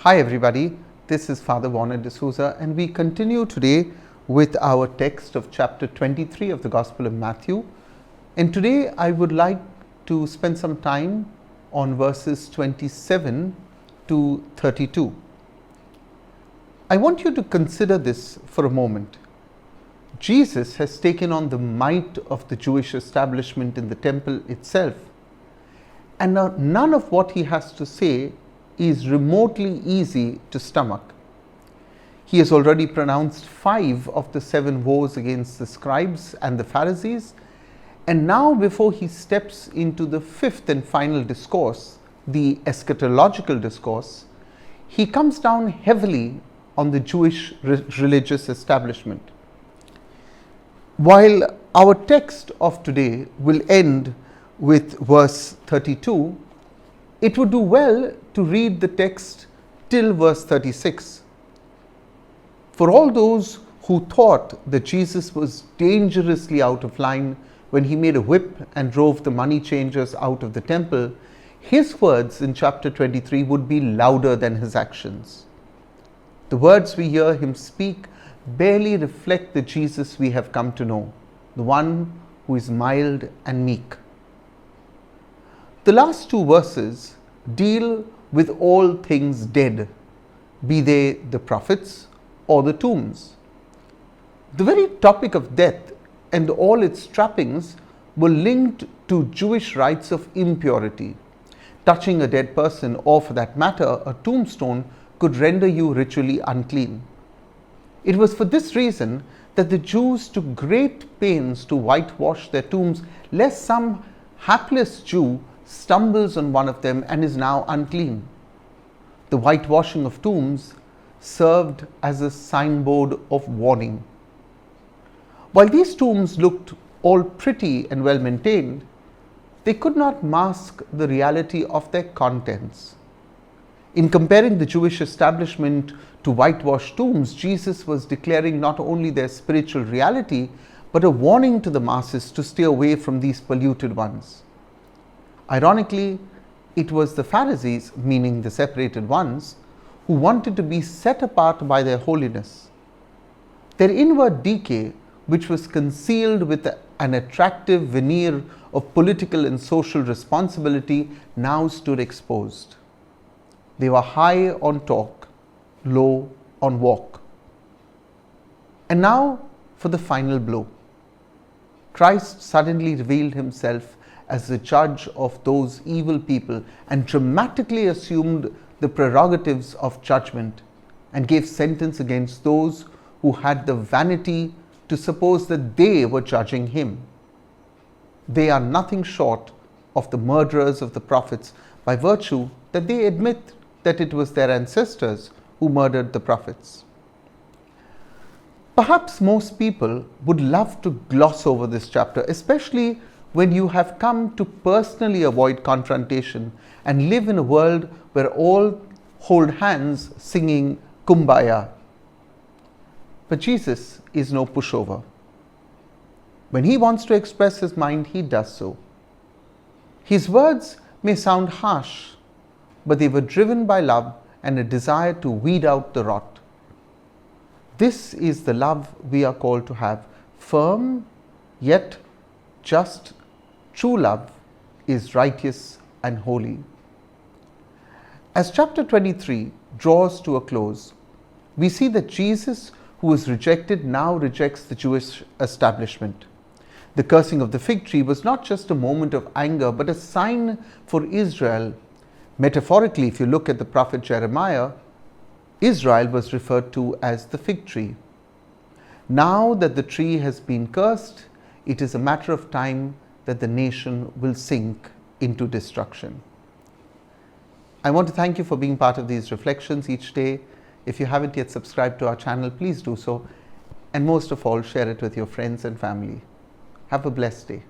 Hi everybody, this is Father Warner D'Souza and we continue today with our text of chapter 23 of the Gospel of Matthew. And today I would like to spend some time on verses 27 to 32. I want you to consider this for a moment. Jesus has taken on the might of the Jewish establishment in the temple itself, and none of what he has to say is remotely easy to stomach. He has already pronounced 5 of the 7 woes against the scribes and the Pharisees, and now before he steps into the 5th and final discourse, the eschatological discourse, he comes down heavily on the Jewish religious establishment. While our text of today will end with verse 32, it would do well to read the text till verse 36. For all those who thought that Jesus was dangerously out of line when he made a whip and drove the money changers out of the temple, his words in chapter 23 would be louder than his actions. The words we hear him speak barely reflect the Jesus we have come to know, the one who is mild and meek. The last 2 verses deal with all things dead, be they the prophets or the tombs. The very topic of death and all its trappings were linked to Jewish rites of impurity. Touching a dead person, or for that matter a tombstone, could render you ritually unclean. It was for this reason that the Jews took great pains to whitewash their tombs, lest some hapless Jew stumbles on one of them and is now unclean. The whitewashing of tombs served as a signboard of warning. While these tombs looked all pretty and well maintained, they could not mask the reality of their contents. In comparing the Jewish establishment to whitewashed tombs, Jesus was declaring not only their spiritual reality, but a warning to the masses to stay away from these polluted ones. Ironically, it was the Pharisees, meaning the separated ones, who wanted to be set apart by their holiness. Their inward decay, which was concealed with an attractive veneer of political and social responsibility, now stood exposed. They were high on talk, low on walk. And now for the final blow. Christ suddenly revealed himself as the judge of those evil people and dramatically assumed the prerogatives of judgment and gave sentence against those who had the vanity to suppose that they were judging him. They are nothing short of the murderers of the prophets, by virtue that they admit that it was their ancestors who murdered the prophets. Perhaps most people would love to gloss over this chapter, especially when you have come to personally avoid confrontation and live in a world where all hold hands singing kumbaya. But Jesus is no pushover. When he wants to express his mind, he does so. His words may sound harsh, but they were driven by love and a desire to weed out the rot. This is the love we are called to have, firm yet just. True love is righteous and holy. As chapter 23 draws to a close, we see that Jesus, who was rejected, now rejects the Jewish establishment. The cursing of the fig tree was not just a moment of anger, but a sign for Israel. Metaphorically, if you look at the prophet Jeremiah, Israel was referred to as the fig tree. Now that the tree has been cursed, it is a matter of time that the nation will sink into destruction. I want to thank you for being part of these reflections each day. If you haven't yet subscribed to our channel, please do so. And most of all, share it with your friends and family. Have a blessed day.